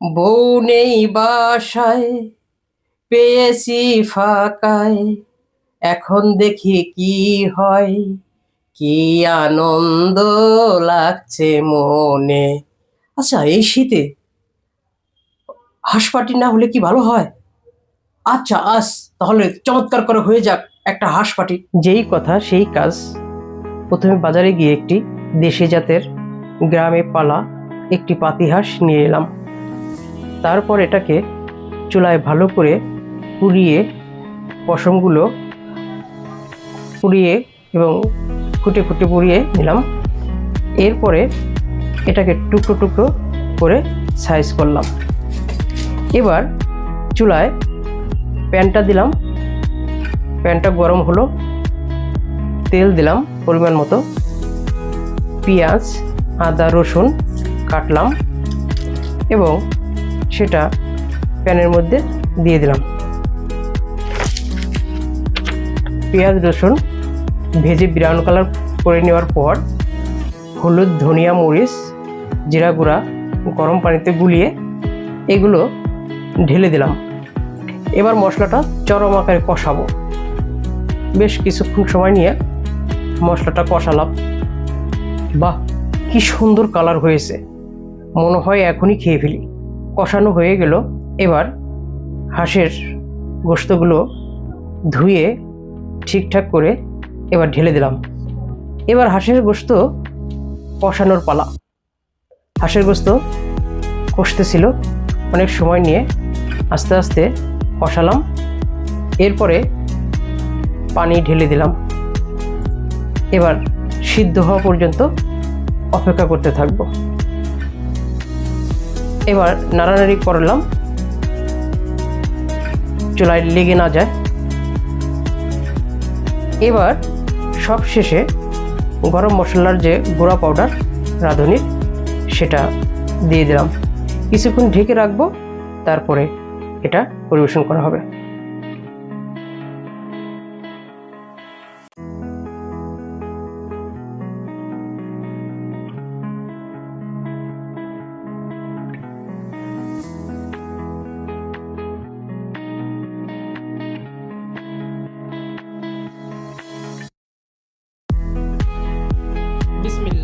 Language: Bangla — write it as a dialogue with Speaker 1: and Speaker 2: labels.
Speaker 1: বউ নেই বাসায়, পেয়েছি ফাঁকায়, এখন দেখি কি হয়, কি আনন্দ লাগছে মনে। আচ্ছা, এই শীতে হাঁস পাটি না হলে কি ভালো হয়? আচ্ছা, তাহলে চমৎকার করে হয়ে যাক একটা হাঁস পাটি। যেই কথা সেই কাজ। প্রথমে বাজারে গিয়ে একটি দেশি জাতের গ্রামে পালা একটি পাতিহাঁস নিয়ে এলাম। তারপর এটাকে চুলায় ভালো করে পুড়িয়ে পশমগুলো পুড়িয়ে এবং ফুটে ফুটে পুড়িয়ে নিলাম। এরপরে এটাকে টুকরো টুকরো করে সাইজ করলাম। এবার চুলায় প্যানটা দিলাম, প্যানটা গরম হলো, তেল দিলাম পরিমাণ মতো, পেঁয়াজ আদা রসুন কাটলাম এবং সেটা প্যানের মধ্যে দিয়ে দিলাম। পেঁয়াজ রসুন ভেজে ব্রাউন কালার করে নেওয়ার পর হলুদ ধনিয়া মরিচ জিরা গুঁড়া গরম পানিতে গুলিয়ে এগুলো ঢেলে দিলাম। এবার মশলাটা চরম আকারে কষাবো। বেশ কিছুক্ষণ সময় নিয়ে মশলাটা কষালাম। বাহ, কি সুন্দর কালার হয়েছে, মনে হয় এখনই খেয়ে ফেলি। কষানো হয়ে গেল। এবার হাঁসের গোশতগুলো ধুয়ে ঠিকঠাক করে এবার ঢেলে দিলাম। এবার হাঁসের গোশত কষানোর পালা। হাঁসের গোশত কষতেছিল, অনেক সময় নিয়ে আস্তে আস্তে কষালাম। এরপরে পানি ঢেলে দিলাম। এবার সিদ্ধ হওয়া পর্যন্ত অপেক্ষা করতে থাকবো। এবার নাড়ানাড়ি করলাম, চুলায় লেগে না যায়। এবার সব শেষে গরম মশলার যে গুঁড়া পাউডার রাঁধুনির সেটা দিয়ে দিলাম। কিছুক্ষণ ঢেকে রাখবো, তারপরে এটা পরিবেশন করা হবে। বিসমিল্লাহ।